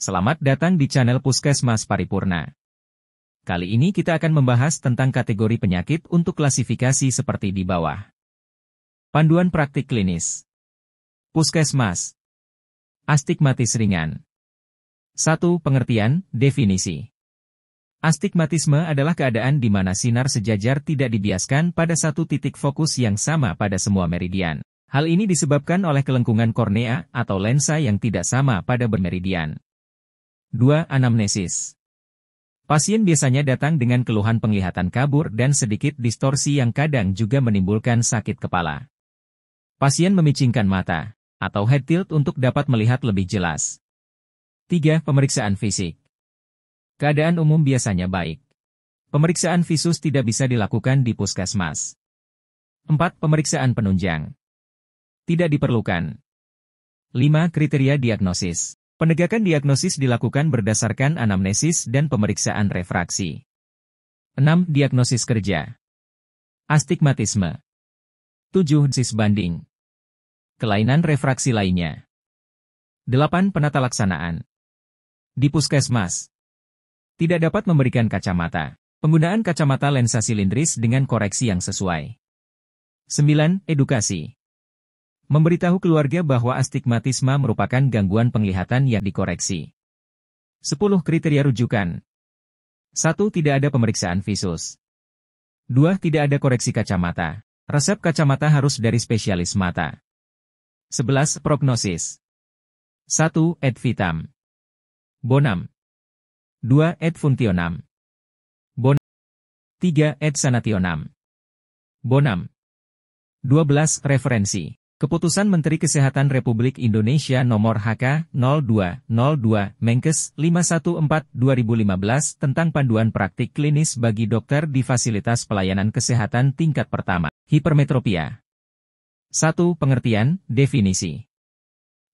Selamat datang di channel Puskesmas Paripurna. Kali ini kita akan membahas tentang kategori penyakit untuk klasifikasi seperti di bawah. Panduan praktik klinis. Puskesmas. Astigmatis ringan. 1. Pengertian, definisi. Astigmatisme adalah keadaan di mana sinar sejajar tidak dibiaskan pada satu titik fokus yang sama pada semua meridian. Hal ini disebabkan oleh kelengkungan kornea atau lensa yang tidak sama pada bermeridian. 2. Anamnesis. Pasien biasanya datang dengan keluhan penglihatan kabur dan sedikit distorsi yang kadang juga menimbulkan sakit kepala. Pasien memicingkan mata atau head tilt untuk dapat melihat lebih jelas. 3. Pemeriksaan fisik. Keadaan umum biasanya baik. Pemeriksaan visus tidak bisa dilakukan di puskesmas. 4. Pemeriksaan penunjang. Tidak diperlukan. 5. Kriteria diagnosis. Penegakan diagnosis dilakukan berdasarkan anamnesis dan pemeriksaan refraksi. 6. Diagnosis kerja. Astigmatisme. 7. Sis banding. Kelainan refraksi lainnya. 8. Penata laksanaan. Di puskesmas tidak dapat memberikan kacamata. Penggunaan kacamata lensa silindris dengan koreksi yang sesuai. 9. Edukasi. Memberitahu keluarga bahwa astigmatisme merupakan gangguan penglihatan yang dikoreksi. 10. Kriteria rujukan. 1. Tidak ada pemeriksaan visus. 2. Tidak ada koreksi kacamata. Resep kacamata harus dari spesialis mata. 11. Prognosis. 1. Et vitam. Bonam. 2. Et funtionam. Bonam. 3. Et sanationam. Bonam. 12. Referensi. Keputusan Menteri Kesehatan Republik Indonesia Nomor HK 0202 Menkes 514/2015 tentang panduan praktik klinis bagi dokter di fasilitas pelayanan kesehatan tingkat pertama. Hipermetropia. 1. Pengertian, definisi.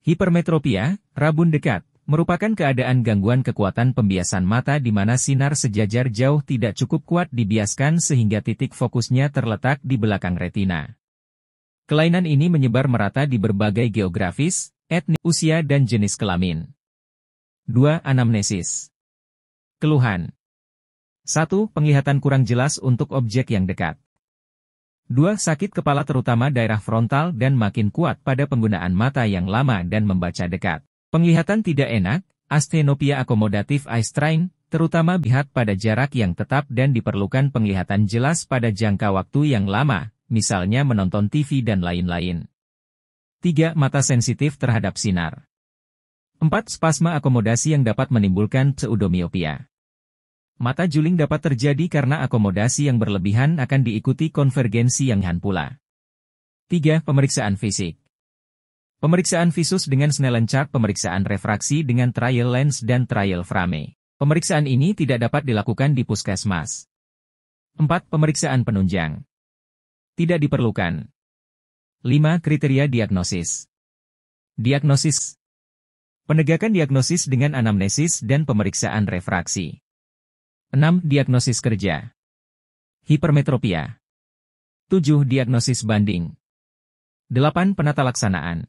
Hipermetropia, rabun dekat, merupakan keadaan gangguan kekuatan pembiasan mata di mana sinar sejajar jauh tidak cukup kuat dibiaskan sehingga titik fokusnya terletak di belakang retina. Kelainan ini menyebar merata di berbagai geografis, etnis, usia dan jenis kelamin. 2. Anamnesis. Keluhan. 1. Penglihatan kurang jelas untuk objek yang dekat. 2. Sakit kepala terutama daerah frontal dan makin kuat pada penggunaan mata yang lama dan membaca dekat. Penglihatan tidak enak, asthenopia akomodatif eye strain, terutama lihat pada jarak yang tetap dan diperlukan penglihatan jelas pada jangka waktu yang lama, misalnya menonton TV dan lain-lain. 3. Mata sensitif terhadap sinar. 4. Spasma akomodasi yang dapat menimbulkan pseudomiopia. Mata juling dapat terjadi karena akomodasi yang berlebihan akan diikuti konvergensi yang pula. 3. Pemeriksaan fisik. Pemeriksaan visus dengan Snellen chart, pemeriksaan refraksi dengan trial lens dan trial frame. Pemeriksaan ini tidak dapat dilakukan di puskesmas. 4. Pemeriksaan penunjang. Tidak diperlukan. 5. Kriteria diagnosis. Diagnosis. Penegakan diagnosis dengan anamnesis dan pemeriksaan refraksi. 6. Diagnosis kerja. Hipermetropia. 7. Diagnosis banding. 8. Penata laksanaan.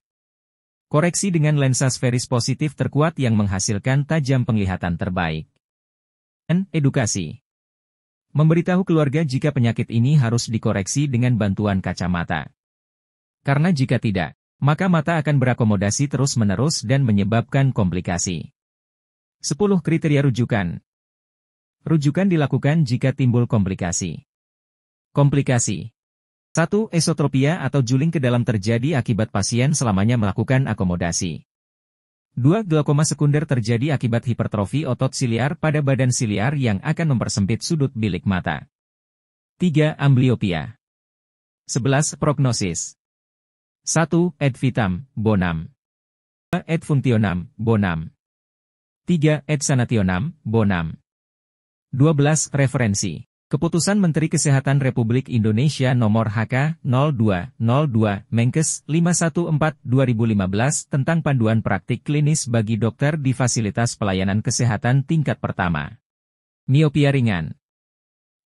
Koreksi dengan lensa sferis positif terkuat yang menghasilkan tajam penglihatan terbaik. 9. Edukasi. Memberitahu keluarga jika penyakit ini harus dikoreksi dengan bantuan kacamata. Karena jika tidak, maka mata akan berakomodasi terus-menerus dan menyebabkan komplikasi. 10. Kriteria rujukan. Rujukan dilakukan jika timbul komplikasi. Komplikasi. 1. Esotropia atau juling ke dalam terjadi akibat pasien selamanya melakukan akomodasi. 2. Glaukoma sekunder terjadi akibat hipertrofi otot siliar pada badan siliar yang akan mempersempit sudut bilik mata. 3. Ambliopia. 11. Prognosis. 1. Et vitam, bonam. 2. Et funtionam, bonam. 3. Et sanationam, bonam. 12. Referensi. Keputusan Menteri Kesehatan Republik Indonesia Nomor HK 0202 Menkes 514/2015 tentang panduan praktik klinis bagi dokter di fasilitas pelayanan kesehatan tingkat pertama. Miopia ringan.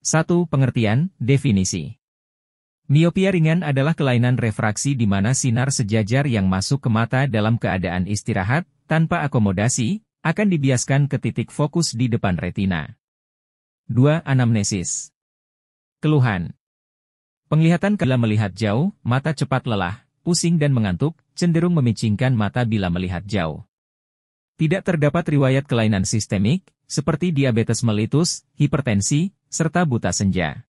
1. Pengertian, definisi. Miopia ringan adalah kelainan refraksi di mana sinar sejajar yang masuk ke mata dalam keadaan istirahat, tanpa akomodasi, akan dibiaskan ke titik fokus di depan retina. 2. Anamnesis. Keluhan. Penglihatan bila melihat jauh, mata cepat lelah, pusing dan mengantuk, cenderung memicingkan mata bila melihat jauh. Tidak terdapat riwayat kelainan sistemik, seperti diabetes mellitus, hipertensi, serta buta senja.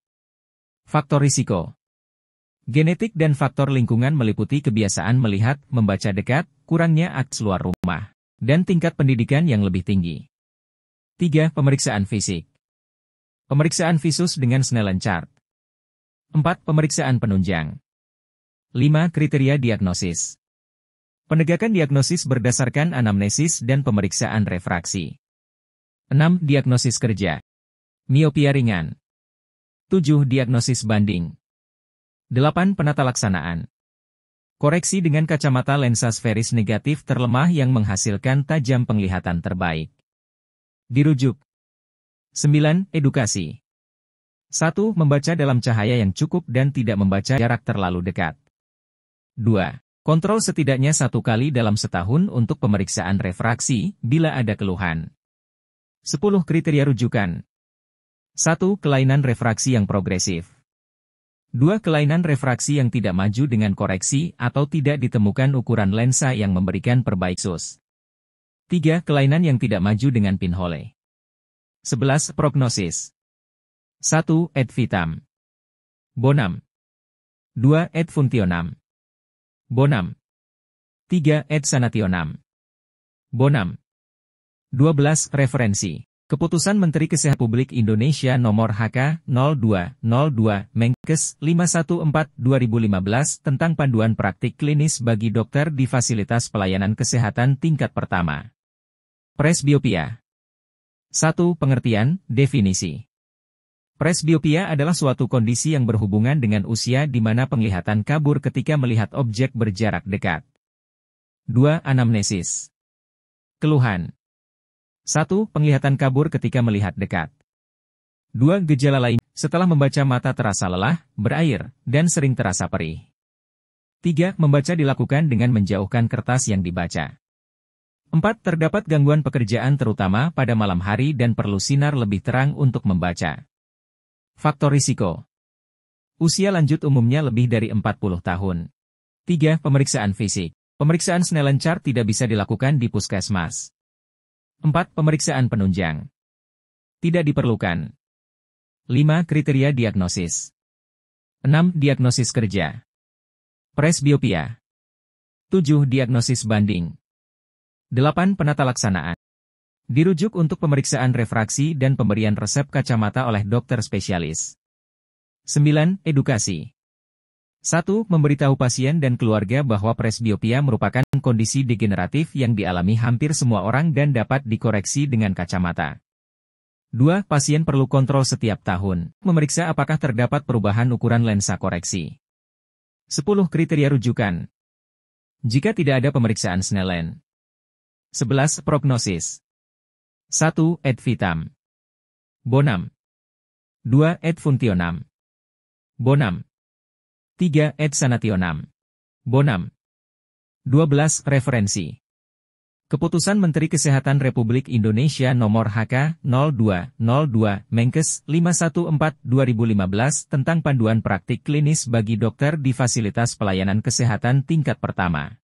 Faktor risiko. Genetik dan faktor lingkungan meliputi kebiasaan melihat, membaca dekat, kurangnya akses luar rumah, dan tingkat pendidikan yang lebih tinggi. 3. Pemeriksaan fisik. Pemeriksaan visus dengan Snellen chart. 4. Pemeriksaan penunjang. 5. Kriteria diagnosis. Penegakan diagnosis berdasarkan anamnesis dan pemeriksaan refraksi. 6. Diagnosis kerja. Miopia ringan. 7. Diagnosis banding. 8. Penata laksanaan. Koreksi dengan kacamata lensa sferis negatif terlemah yang menghasilkan tajam penglihatan terbaik. Dirujuk. 9. Edukasi. 1. Membaca dalam cahaya yang cukup dan tidak membaca jarak terlalu dekat. 2. Kontrol setidaknya 1 kali dalam setahun untuk pemeriksaan refraksi bila ada keluhan. 10. Kriteria rujukan. 1. Kelainan refraksi yang progresif. 2. Kelainan refraksi yang tidak maju dengan koreksi atau tidak ditemukan ukuran lensa yang memberikan perbaikan sus. 3. Kelainan yang tidak maju dengan pinhole. 11. Prognosis. 1. Ad vitam. Bonum. 2. Ad functionam. Bonum. 3. Ad sanationem. Bonum. 12. Referensi. Keputusan Menteri Kesehatan Republik Indonesia Nomor HK-02-02 Menkes 514/2015 tentang panduan praktik klinis bagi dokter di fasilitas pelayanan kesehatan tingkat pertama. Presbiopia. 1. Pengertian, definisi. Presbiopia adalah suatu kondisi yang berhubungan dengan usia di mana penglihatan kabur ketika melihat objek berjarak dekat. 2. Anamnesis. Keluhan. 1. Penglihatan kabur ketika melihat dekat. 2. Gejala lain, setelah membaca mata terasa lelah, berair, dan sering terasa perih. 3. Membaca dilakukan dengan menjauhkan kertas yang dibaca. 4. Terdapat gangguan pekerjaan terutama pada malam hari dan perlu sinar lebih terang untuk membaca. Faktor risiko. Usia lanjut umumnya lebih dari 40 tahun. 3. Pemeriksaan fisik. Pemeriksaan Snellen chart tidak bisa dilakukan di puskesmas. 4. Pemeriksaan penunjang. Tidak diperlukan. 5. Kriteria diagnosis. 6. Diagnosis kerja. Presbiopia. 7. Diagnosis banding. 8. Penata laksanaan. Dirujuk untuk pemeriksaan refraksi dan pemberian resep kacamata oleh dokter spesialis. 9. Edukasi. 1. Memberitahu pasien dan keluarga bahwa presbiopia merupakan kondisi degeneratif yang dialami hampir semua orang dan dapat dikoreksi dengan kacamata. 2. Pasien perlu kontrol setiap tahun, memeriksa apakah terdapat perubahan ukuran lensa koreksi. 10. Kriteria rujukan. Jika tidak ada pemeriksaan Snellen. 11. Prognosis. 1. Ad vitam. Bonum. 2. Ad functionam. Bonum. 3. Ad sanationem. Bonum. 12. Referensi. Keputusan Menteri Kesehatan Republik Indonesia Nomor HK-02-02 Menkes 514/2015 tentang panduan praktik klinis bagi dokter di fasilitas pelayanan kesehatan tingkat pertama.